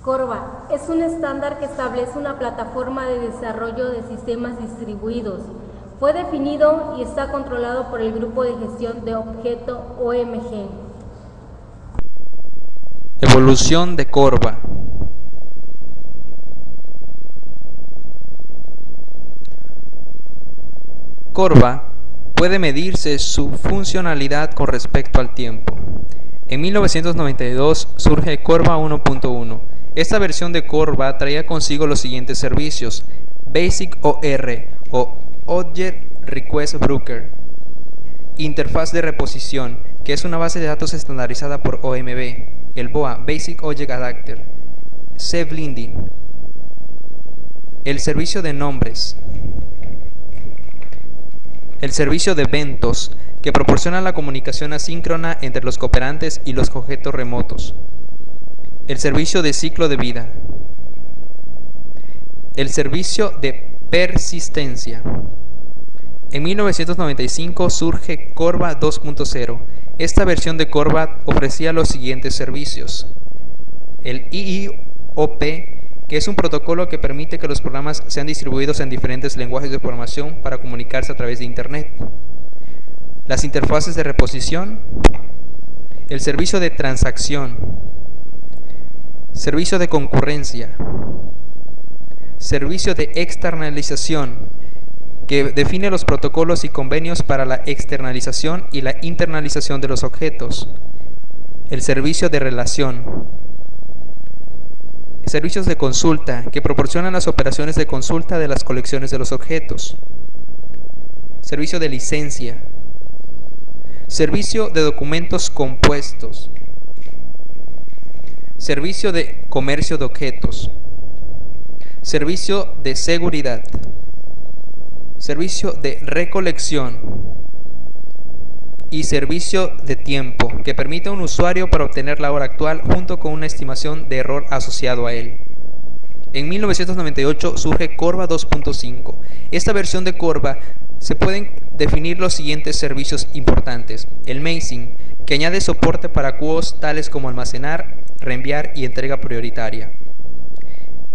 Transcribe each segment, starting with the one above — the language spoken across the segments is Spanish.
Corba es un estándar que establece una plataforma de desarrollo de sistemas distribuidos. Fue definido y está controlado por el Grupo de Gestión de Objeto OMG. Evolución de Corba. Corba puede medirse su funcionalidad con respecto al tiempo. En 1992 surge Corba 1.1. Esta versión de Corba traía consigo los siguientes servicios: Basic OR o Object Request Broker, interfaz de reposición, que es una base de datos estandarizada por OMB, el BOA, Basic Object Adapter, C-Blending, el servicio de nombres, el servicio de eventos, que proporciona la comunicación asíncrona entre los cooperantes y los objetos remotos, el servicio de ciclo de vida, el servicio de persistencia. En 1995 surge Corba 2.0. Esta versión de Corba ofrecía los siguientes servicios: el IIOP, que es un protocolo que permite que los programas sean distribuidos en diferentes lenguajes de programación para comunicarse a través de Internet; las interfaces de reposición; el servicio de transacción; servicio de concurrencia; servicio de externalización, que define los protocolos y convenios para la externalización y la internalización de los objetos; el servicio de relación; servicios de consulta, que proporcionan las operaciones de consulta de las colecciones de los objetos; servicio de licencia; servicio de documentos compuestos; servicio de comercio de objetos; servicio de seguridad; servicio de recolección y servicio de tiempo, que permite a un usuario para obtener la hora actual junto con una estimación de error asociado a él. En 1998 surge Corba 2.5. Esta versión de Corba se pueden definir los siguientes servicios importantes: el Mazing, que añade soporte para QoS tales como almacenar, reenviar y entrega prioritaria;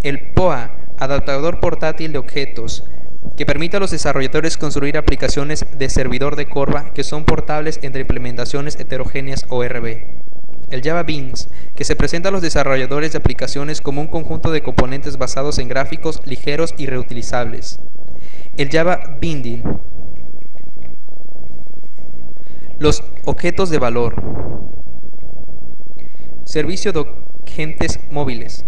el POA, adaptador portátil de objetos, que permite a los desarrolladores construir aplicaciones de servidor de Corba que son portables entre implementaciones heterogéneas ORB; el Java Beans, que se presenta a los desarrolladores de aplicaciones como un conjunto de componentes basados en gráficos ligeros y reutilizables; el Java Binding; los objetos de valor; servicio de agentes móviles;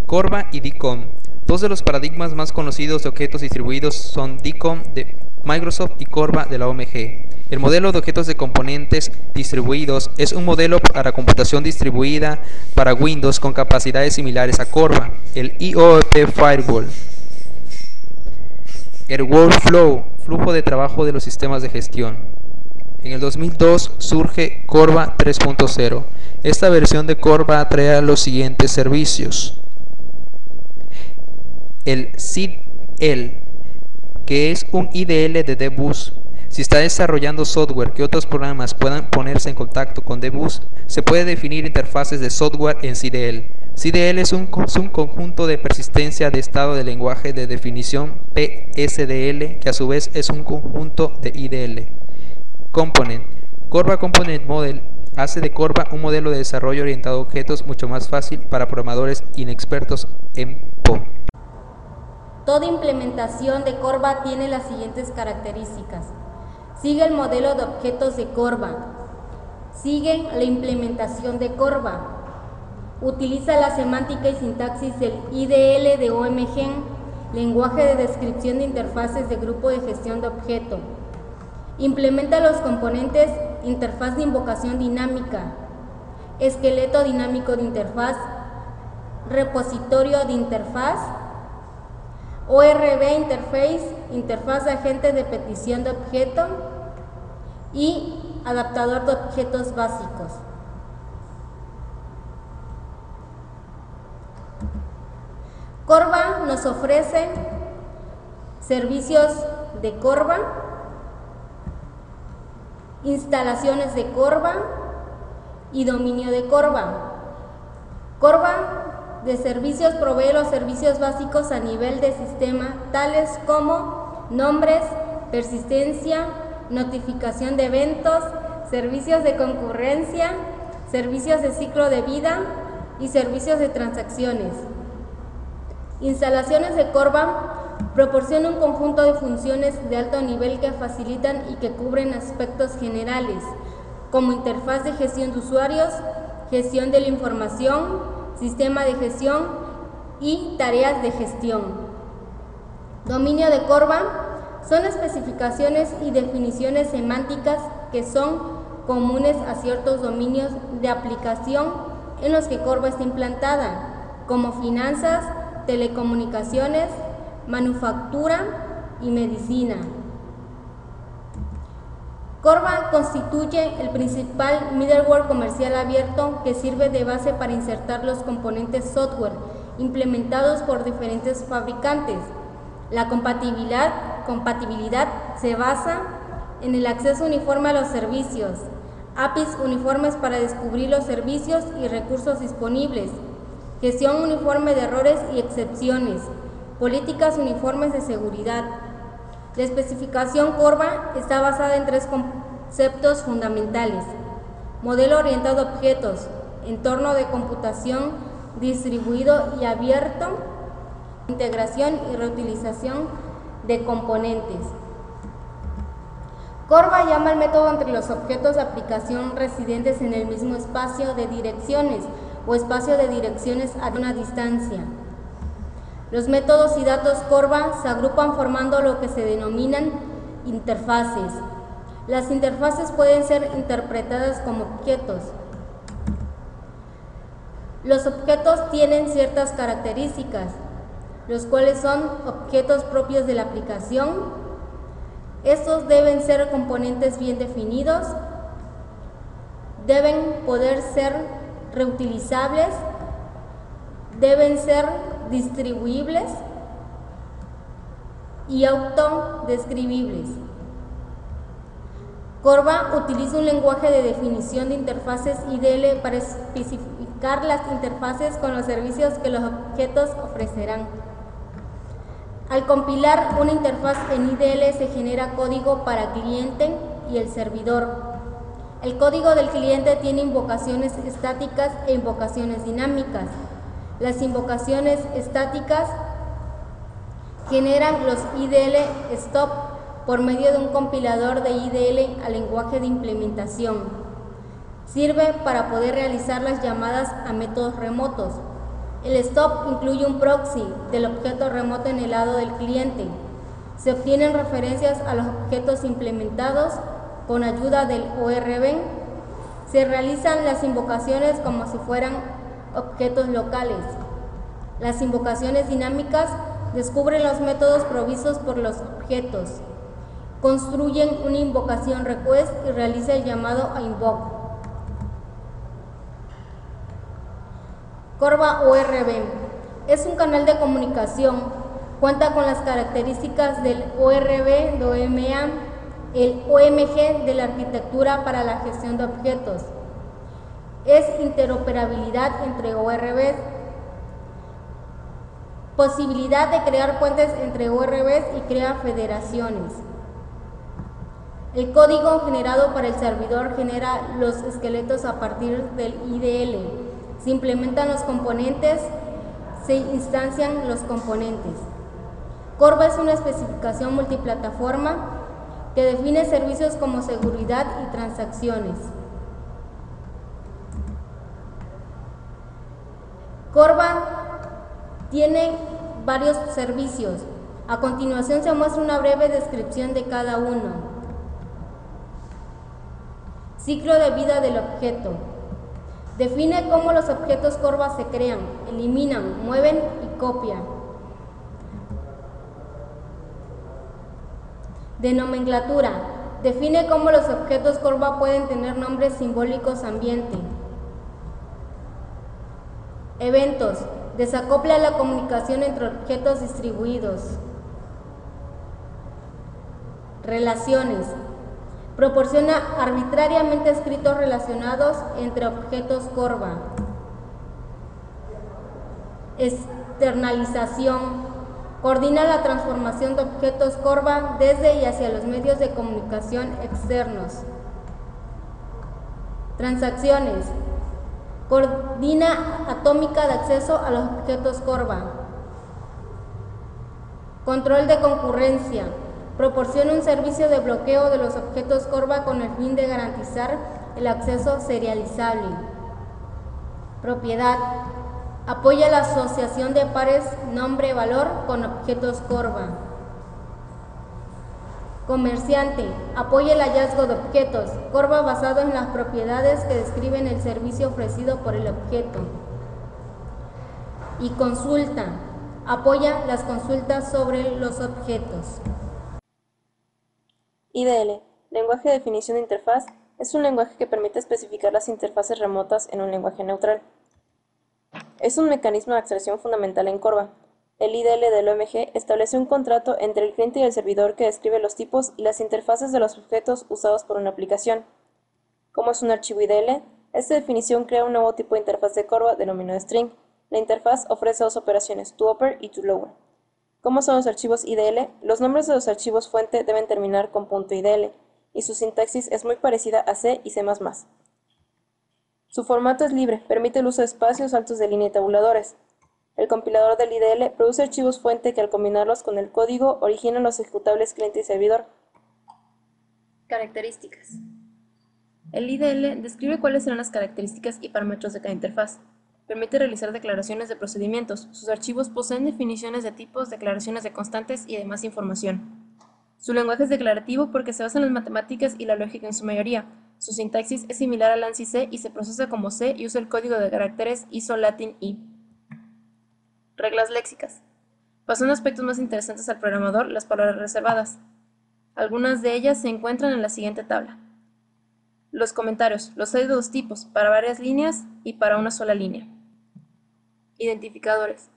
Corba y DCOM. Dos de los paradigmas más conocidos de objetos distribuidos son DCOM de Microsoft y Corba de la OMG. El modelo de objetos de componentes distribuidos es un modelo para computación distribuida para Windows con capacidades similares a Corba. El IOP Firewall; el Workflow, flujo de trabajo de los sistemas de gestión. En el 2002 surge Corba 3.0. Esta versión de Corba trae los siguientes servicios: el CIDL, que es un IDL de DBus. Si está desarrollando software que otros programas puedan ponerse en contacto con DBus, se puede definir interfaces de software en CIDL. CIDL es un conjunto de persistencia de estado de lenguaje de definición PSDL, que a su vez es un conjunto de IDL. Component. Corba Component Model hace de Corba un modelo de desarrollo orientado a objetos mucho más fácil para programadores inexpertos en PO. Toda implementación de Corba tiene las siguientes características: sigue el modelo de objetos de Corba, sigue la implementación de Corba, utiliza la semántica y sintaxis del IDL de OMG, lenguaje de descripción de interfaces de grupo de gestión de objeto, implementa los componentes interfaz de invocación dinámica, esqueleto dinámico de interfaz, repositorio de interfaz, ORB Interface, interfaz de agente de petición de objeto y adaptador de objetos básicos. Corba nos ofrece servicios de Corba, instalaciones de Corba y dominio de Corba. Corba de servicios provee los servicios básicos a nivel de sistema, tales como nombres, persistencia, notificación de eventos, servicios de concurrencia, servicios de ciclo de vida y servicios de transacciones. Instalaciones de Corba proporciona un conjunto de funciones de alto nivel que facilitan y que cubren aspectos generales, como interfaz de gestión de usuarios, gestión de la información, sistema de gestión y tareas de gestión. Dominio de Corba son especificaciones y definiciones semánticas que son comunes a ciertos dominios de aplicación en los que Corba está implantada, como finanzas, telecomunicaciones, manufactura y medicina. Corba constituye el principal middleware comercial abierto que sirve de base para insertar los componentes software implementados por diferentes fabricantes. La compatibilidad se basa en el acceso uniforme a los servicios, APIs uniformes para descubrir los servicios y recursos disponibles, gestión uniforme de errores y excepciones, políticas uniformes de seguridad. La especificación Corba está basada en tres conceptos fundamentales: modelo orientado a objetos, entorno de computación distribuido y abierto, integración y reutilización de componentes. Corba llama al método entre los objetos de aplicación residentes en el mismo espacio de direcciones o espacio de direcciones a una distancia. Los métodos y datos Corba se agrupan formando lo que se denominan interfaces. Las interfaces pueden ser interpretadas como objetos. Los objetos tienen ciertas características, los cuales son objetos propios de la aplicación. Estos deben ser componentes bien definidos, deben poder ser reutilizables, deben ser distribuibles y autodescribibles. Corba utiliza un lenguaje de definición de interfaces IDL para especificar las interfaces con los servicios que los objetos ofrecerán. Al compilar una interfaz en IDL se genera código para cliente y el servidor. El código del cliente tiene invocaciones estáticas e invocaciones dinámicas. Las invocaciones estáticas generan los IDL stop por medio de un compilador de IDL al lenguaje de implementación. Sirve para poder realizar las llamadas a métodos remotos. El stop incluye un proxy del objeto remoto en el lado del cliente. Se obtienen referencias a los objetos implementados con ayuda del ORB. Se realizan las invocaciones como si fueran objetos locales. Las invocaciones dinámicas descubren los métodos provistos por los objetos. Construyen una invocación request y realiza el llamado a invoke. Corba ORB es un canal de comunicación. Cuenta con las características del ORB de OMA, el OMG de la arquitectura para la gestión de objetos. Es interoperabilidad entre ORBs, posibilidad de crear puentes entre ORBs y crea federaciones. El código generado para el servidor genera los esqueletos a partir del IDL. Se implementan los componentes, se instancian los componentes. Corba es una especificación multiplataforma que define servicios como seguridad y transacciones. Corba tiene varios servicios. A continuación se muestra una breve descripción de cada uno. Ciclo de vida del objeto. Define cómo los objetos Corba se crean, eliminan, mueven y copian. De nomenclatura. Define cómo los objetos Corba pueden tener nombres simbólicos ambiente. Eventos. Desacopla la comunicación entre objetos distribuidos. Relaciones. Proporciona arbitrariamente escritos relacionados entre objetos Corba. Externalización. Coordina la transformación de objetos Corba desde y hacia los medios de comunicación externos. Transacciones. Coordina atómica de acceso a los objetos Corba. Control de concurrencia. Proporciona un servicio de bloqueo de los objetos Corba con el fin de garantizar el acceso serializable. Propiedad. Apoya la asociación de pares nombre-valor con objetos Corba. Comerciante. Apoya el hallazgo de objetos Corba basados en las propiedades que describen el servicio ofrecido por el objeto. Y consulta. Apoya las consultas sobre los objetos. IDL, lenguaje de definición de interfaz, es un lenguaje que permite especificar las interfaces remotas en un lenguaje neutral. Es un mecanismo de abstracción fundamental en Corba. El IDL del OMG establece un contrato entre el cliente y el servidor que describe los tipos y las interfaces de los objetos usados por una aplicación. Como es un archivo IDL, esta definición crea un nuevo tipo de interfaz de Corba denominado string. La interfaz ofrece dos operaciones, toUpper y toLower. ¿Cómo son los archivos IDL? Los nombres de los archivos fuente deben terminar con .idl, y su sintaxis es muy parecida a C y C++. Su formato es libre, permite el uso de espacios, saltos de línea y tabuladores. El compilador del IDL produce archivos fuente que al combinarlos con el código originan los ejecutables cliente y servidor. Características. El IDL describe cuáles serán las características y parámetros de cada interfaz. Permite realizar declaraciones de procedimientos. Sus archivos poseen definiciones de tipos, declaraciones de constantes y demás información. Su lenguaje es declarativo porque se basa en las matemáticas y la lógica en su mayoría. Su sintaxis es similar al ANSI C y se procesa como C y usa el código de caracteres ISO-Latin-I. Reglas léxicas. Pasando a aspectos más interesantes al programador, las palabras reservadas. Algunas de ellas se encuentran en la siguiente tabla. Los comentarios. Los hay de dos tipos, para varias líneas y para una sola línea. Identificadores.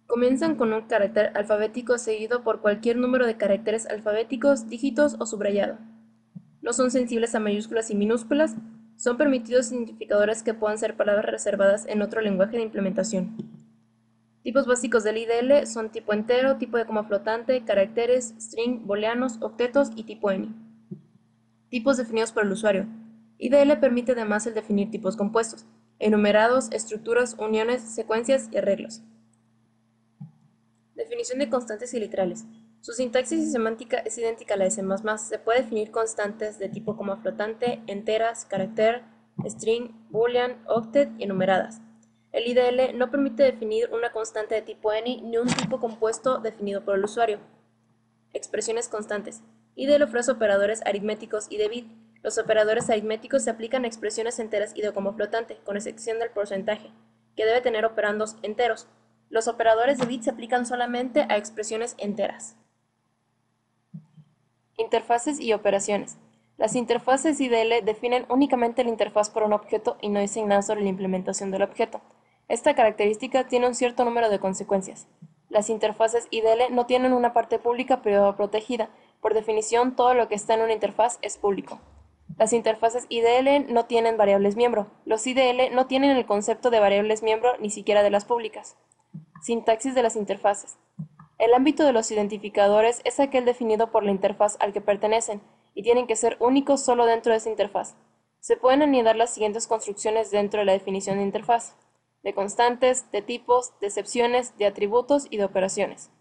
Comienzan con un carácter alfabético seguido por cualquier número de caracteres alfabéticos, dígitos o subrayado. No son sensibles a mayúsculas y minúsculas. Son permitidos identificadores que puedan ser palabras reservadas en otro lenguaje de implementación. Tipos básicos del IDL son tipo entero, tipo de coma flotante, caracteres, string, booleanos, octetos y tipo any. Tipos definidos por el usuario. IDL permite además el definir tipos compuestos, enumerados, estructuras, uniones, secuencias y arreglos. Definición de constantes y literales. Su sintaxis y semántica es idéntica a la de C++. Se puede definir constantes de tipo coma flotante, enteras, carácter, string, boolean, octet y enumeradas. El IDL no permite definir una constante de tipo any ni un tipo compuesto definido por el usuario. Expresiones constantes. IDL ofrece operadores aritméticos y de bit. Los operadores aritméticos se aplican a expresiones enteras y de coma flotante, con excepción del porcentaje, que debe tener operandos enteros. Los operadores de bit se aplican solamente a expresiones enteras. Interfaces y operaciones. Las interfaces IDL definen únicamente la interfaz por un objeto y no dicen nada sobre la implementación del objeto. Esta característica tiene un cierto número de consecuencias. Las interfaces IDL no tienen una parte pública privada protegida. Por definición, todo lo que está en una interfaz es público. Las interfaces IDL no tienen variables miembro. Los IDL no tienen el concepto de variables miembro ni siquiera de las públicas. Sintaxis de las interfaces. El ámbito de los identificadores es aquel definido por la interfaz al que pertenecen y tienen que ser únicos solo dentro de esa interfaz. Se pueden anidar las siguientes construcciones dentro de la definición de interfaz: de constantes, de tipos, de excepciones, de atributos y de operaciones.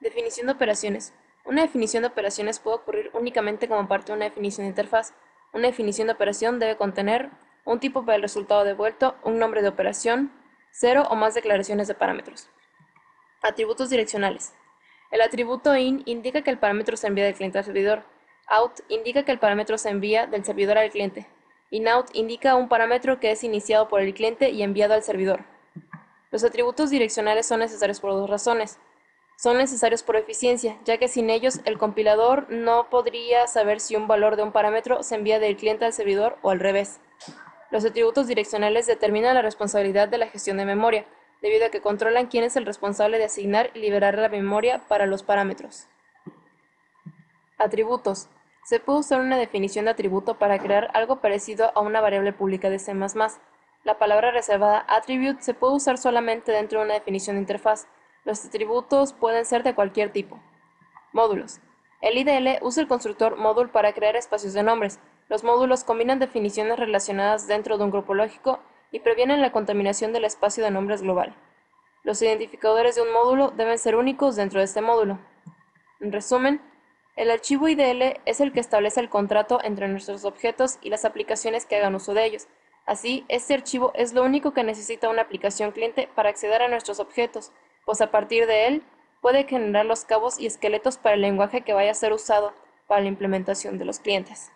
Definición de operaciones. Una definición de operaciones puede ocurrir únicamente como parte de una definición de interfaz. Una definición de operación debe contener un tipo para el resultado devuelto, un nombre de operación, 0 o más declaraciones de parámetros. Atributos direccionales. El atributo in indica que el parámetro se envía del cliente al servidor. Out indica que el parámetro se envía del servidor al cliente. Inout indica un parámetro que es iniciado por el cliente y enviado al servidor. Los atributos direccionales son necesarios por dos razones. Son necesarios por eficiencia, ya que sin ellos el compilador no podría saber si un valor de un parámetro se envía del cliente al servidor o al revés. Los atributos direccionales determinan la responsabilidad de la gestión de memoria, debido a que controlan quién es el responsable de asignar y liberar la memoria para los parámetros. Atributos. Se puede usar una definición de atributo para crear algo parecido a una variable pública de C++. La palabra reservada attribute se puede usar solamente dentro de una definición de interfaz. Los atributos pueden ser de cualquier tipo. Módulos. El IDL usa el constructor module para crear espacios de nombres. Los módulos combinan definiciones relacionadas dentro de un grupo lógico y previenen la contaminación del espacio de nombres global. Los identificadores de un módulo deben ser únicos dentro de este módulo. En resumen, el archivo IDL es el que establece el contrato entre nuestros objetos y las aplicaciones que hagan uso de ellos. Así, este archivo es lo único que necesita una aplicación cliente para acceder a nuestros objetos, pues a partir de él puede generar los cabos y esqueletos para el lenguaje que vaya a ser usado para la implementación de los clientes.